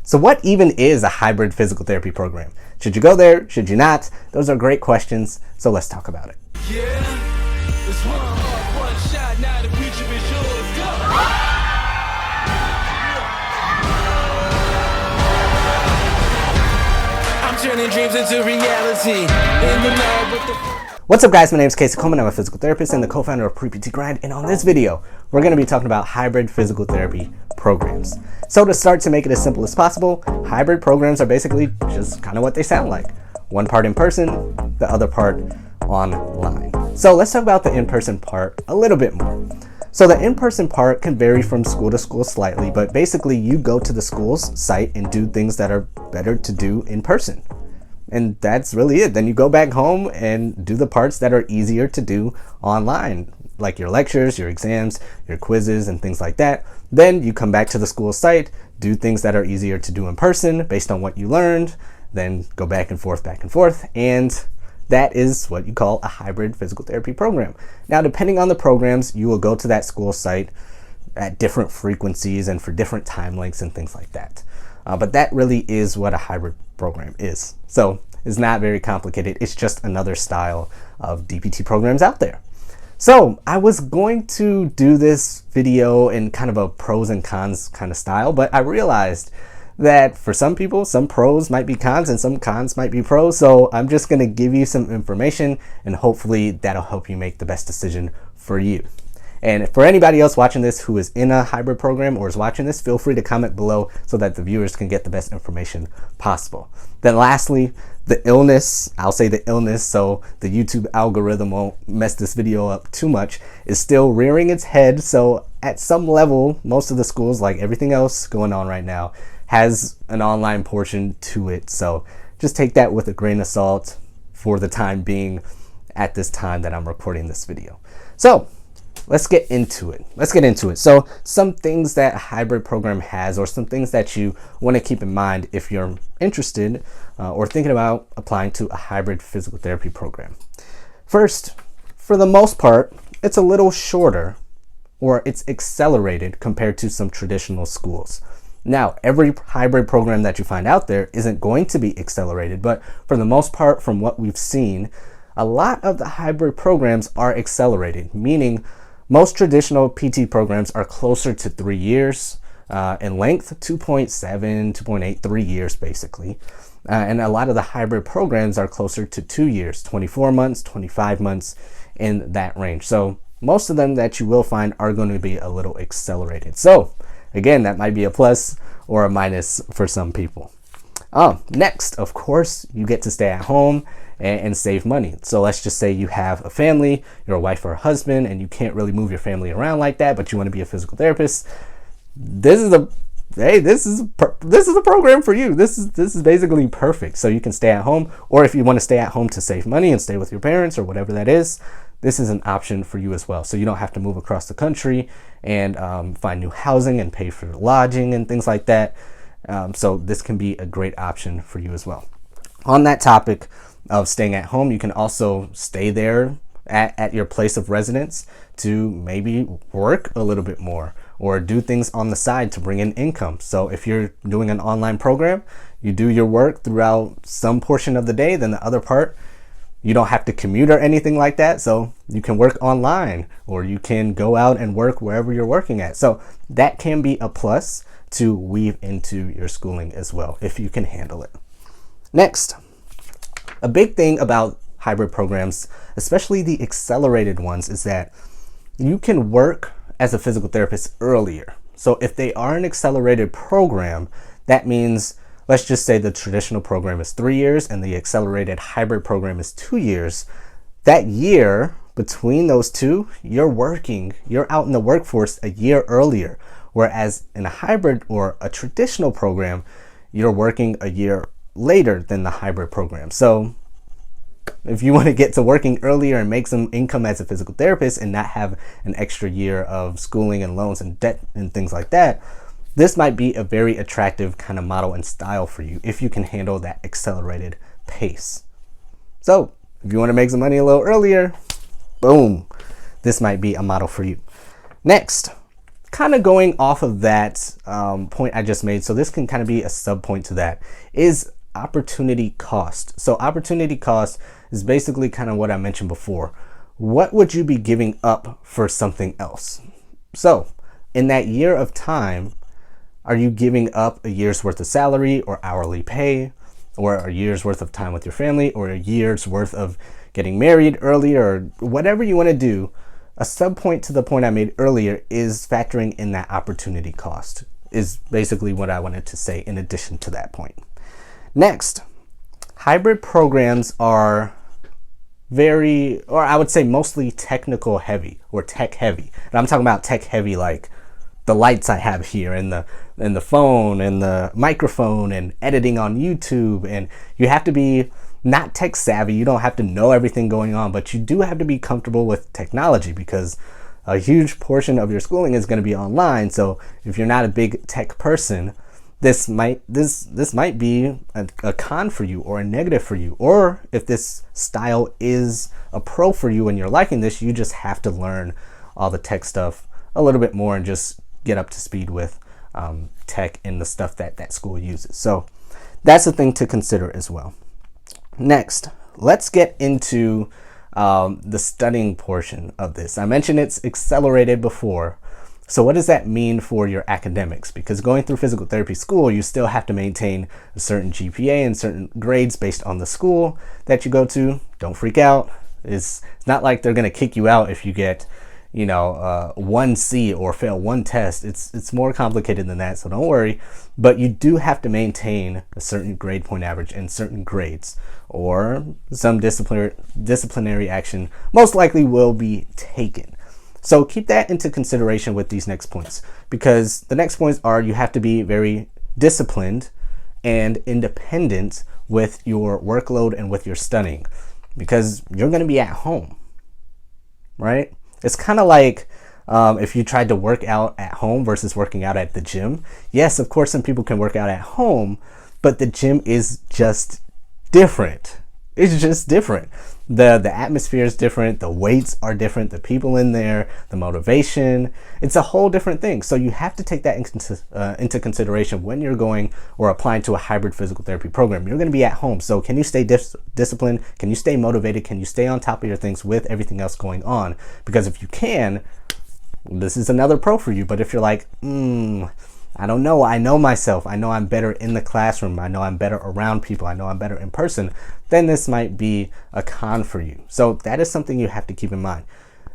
So what even is a hybrid physical therapy program? Should you go there? Should you not? Those are great questions, so let's talk about it. Yeah, it's one shot, now the future is yours. Go! I'm turning dreams into reality. In the lab with the... What's up, guys? My name is Casey Coleman. I'm a physical therapist and the co-founder of Pre-PT Grind. And on this video, we're going to be talking about hybrid physical therapy programs. So to start, to make it as simple as possible, hybrid programs are basically just kind of what they sound like. One part in person, the other part online. So let's talk about the in-person part a little bit more. So the in-person part can vary from school to school slightly, but basically you go to the school's site and do things that are better to do in person. And that's really it. Then you go back home and do the parts that are easier to do online, like your lectures, your exams, your quizzes, and things like that. Then you come back to the school site, do things that are easier to do in person based on what you learned, then go back and forth, and that is what you call a hybrid physical therapy program. Now, depending on the programs, you will go to that school site at different frequencies and for different time lengths and things like that. But that really is what a hybrid program is. So it's not very complicated. It's just another style of DPT programs out there. So I was going to do this video in kind of a pros and cons kind of style, but I realized that for some people, some pros might be cons and some cons might be pros. So I'm just going to give you some information and hopefully that'll help you make the best decision for you. And for anybody else watching this who is in a hybrid program or is watching this, feel free to comment below so that the viewers can get the best information possible. Then lastly, the illness, I'll say the illness so the YouTube algorithm won't mess this video up too much, is still rearing its head. So at some level, most of the schools, like everything else going on right now, has an online portion to it. So just take that with a grain of salt for the time being at this time that I'm recording this video. So let's get into it. So some things that a hybrid program has, or some things that you want to keep in mind if you're interested or thinking about applying to a hybrid physical therapy program. First, for the most part, it's a little shorter or it's accelerated compared to some traditional schools. Now, every hybrid program that you find out there isn't going to be accelerated, but for the most part, from what we've seen, a lot of the hybrid programs are accelerated, meaning most traditional PT programs are closer to 3 years in length, 2.7, 2.8, 3 years basically. And a lot of the hybrid programs are closer to 2 years, 24 months, 25 months, in that range. So most of them that you will find are going to be a little accelerated. So again, that might be a plus or a minus for some people. Next, of course, you get to stay at home and save money. So let's just say you have a family, you're a wife or a husband, and you can't really move your family around like that, but you want to be a physical therapist. This is a program for you. This is basically perfect. So you can stay at home, or if you want to stay at home to save money and stay with your parents or whatever that is, this is an option for you as well. So you don't have to move across the country and find new housing and pay for lodging and things like that. So this can be a great option for you as well. On that topic of staying at home, you can also stay there at your place of residence to maybe work a little bit more or do things on the side to bring in income. So if you're doing an online program, you do your work throughout some portion of the day, then the other part, you don't have to commute or anything like that. So you can work online or you can go out and work wherever you're working at. So that can be a plus to weave into your schooling as well, if you can handle it. Next, a big thing about hybrid programs, especially the accelerated ones, is that you can work as a physical therapist earlier. So if they are an accelerated program, that means, let's just say the traditional program is 3 years and the accelerated hybrid program is 2 years. That year between those two, you're out in the workforce a year earlier. Whereas in a hybrid or a traditional program, you're working a year later than the hybrid program. So if you want to get to working earlier and make some income as a physical therapist and not have an extra year of schooling and loans and debt and things like that, this might be a very attractive kind of model and style for you if you can handle that accelerated pace. So if you want to make some money a little earlier, boom, this might be a model for you. Next, kind of going off of that point I just made, so this can kind of be a sub point to that, is opportunity cost. So opportunity cost is basically kind of what I mentioned before. What would you be giving up for something else? So in that year of time, are you giving up a year's worth of salary or hourly pay, or a year's worth of time with your family, or a year's worth of getting married earlier, or whatever you want to do? A sub point to the point I made earlier is factoring in that opportunity cost, is basically what I wanted to say in addition to that point. Next, hybrid programs are very, or I would say mostly technical heavy or tech heavy. And I'm talking about tech heavy like the lights I have here, and the phone and the microphone and editing on YouTube. And you have to be not tech savvy. You don't have to know everything going on, but you do have to be comfortable with technology, because a huge portion of your schooling is going to be online. So if you're not a big tech person, this might be a con for you or a negative for you. Or if this style is a pro for you and you're liking this, you just have to learn all the tech stuff a little bit more and just get up to speed with tech and the stuff that school uses. So that's a thing to consider as well. Next, let's get into the studying portion of this. I mentioned it's accelerated before. So what does that mean for your academics? Because going through physical therapy school, you still have to maintain a certain GPA and certain grades based on the school that you go to. Don't freak out. It's not like they're going to kick you out if you get, 1C or fail one test. It's more complicated than that, so don't worry. But you do have to maintain a certain grade point average and certain grades, or some disciplinary action most likely will be taken. So keep that into consideration with these next points, because the next points are you have to be very disciplined and independent with your workload and with your studying, because you're going to be at home, right? It's kind of like if you tried to work out at home versus working out at the gym. Yes, of course, some people can work out at home, but the gym is just different. It's just different. The atmosphere is different. The weights are different. The people in there, the motivation, it's a whole different thing. So you have to take that into consideration when you're going or applying to a hybrid physical therapy program. You're going to be at home. So can you stay disciplined? Can you stay motivated? Can you stay on top of your things with everything else going on? Because if you can, this is another pro for you. But if you're like, I don't know. I know myself. I know I'm better in the classroom. I know I'm better around people. I know I'm better in person. Then this might be a con for you. So that is something you have to keep in mind.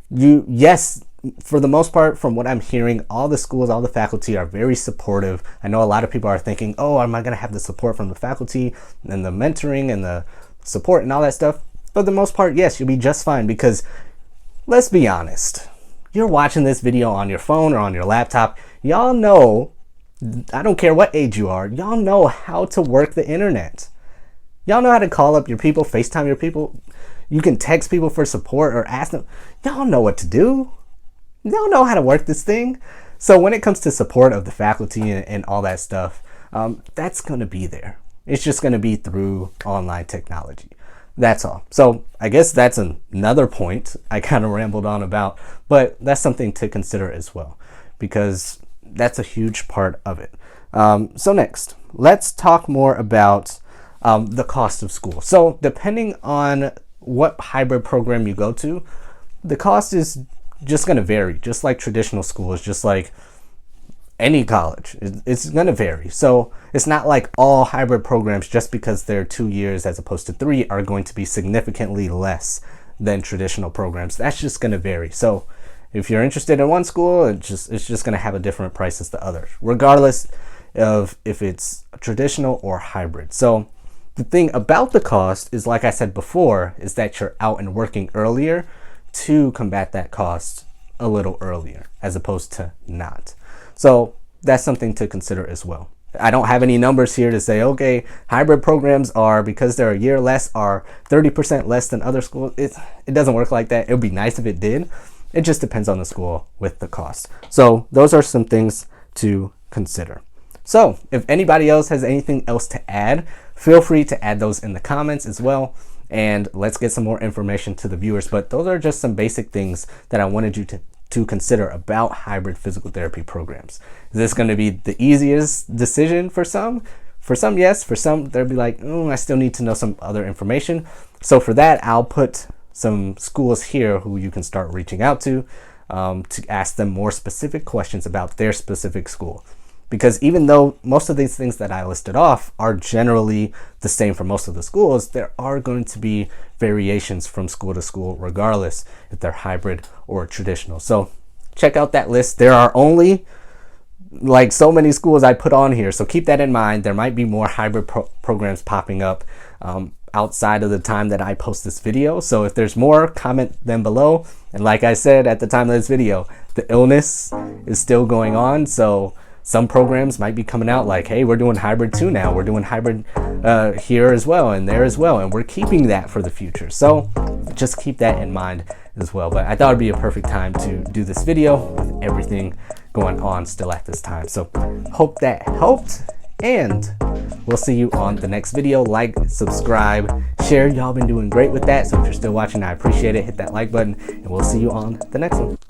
Yes, for the most part, from what I'm hearing, all the schools, all the faculty are very supportive. I know a lot of people are thinking, oh, am I going to have the support from the faculty and the mentoring and the support and all that stuff? For the most part, yes, you'll be just fine, because let's be honest. You're watching this video on your phone or on your laptop. Y'all know, I don't care what age you are, y'all know how to work the internet. Y'all know how to call up your people, FaceTime your people. You can text people for support or ask them. Y'all know what to do. Y'all know how to work this thing. So when it comes to support of the faculty and all that stuff, that's going to be there. It's just going to be through online technology. That's all. So I guess that's another point I kind of rambled on about, but that's something to consider as well, because that's a huge part of it. So next, let's talk more about the cost of school. So depending on what hybrid program you go to, the cost is just going to vary, just like traditional schools, just like any college. It's going to vary. So it's not like all hybrid programs, just because they're 2 years as opposed to 3, are going to be significantly less than traditional programs. That's just going to vary. So if you're interested in one school, it's just going to have a different price as the other, regardless of if it's traditional or hybrid. So the thing about the cost is, like I said before, is that you're out and working earlier to combat that cost a little earlier as opposed to not. So that's something to consider as well. I don't have any numbers here to say, okay, hybrid programs are, because they're a year less, are 30% less than other schools. It doesn't work like that. It would be nice if it did. It just depends on the school with the cost. So those are some things to consider. So if anybody else has anything else to add, feel free to add those in the comments as well. And let's get some more information to the viewers. But those are just some basic things that I wanted you to consider about hybrid physical therapy programs. Is this going to be the easiest decision for some? For some, yes. For some, they'll be like, I still need to know some other information. So for that, I'll put some schools here who you can start reaching out to ask them more specific questions about their specific school. Because even though most of these things that I listed off are generally the same for most of the schools, there are going to be variations from school to school, regardless if they're hybrid or traditional. So check out that list. There are only like so many schools I put on here, so keep that in mind. There might be more hybrid programs popping up outside of the time that I post this video. So if there's more, comment them below. And like I said at the time of this video, the illness is still going on, so some programs might be coming out like, hey, we're doing hybrid too now. We're doing hybrid here as well and there as well. And we're keeping that for the future. So just keep that in mind as well. But I thought it'd be a perfect time to do this video with everything going on still at this time. So hope that helped. And we'll see you on the next video. Like, subscribe, share. Y'all been doing great with that. So if you're still watching, I appreciate it. Hit that like button and we'll see you on the next one.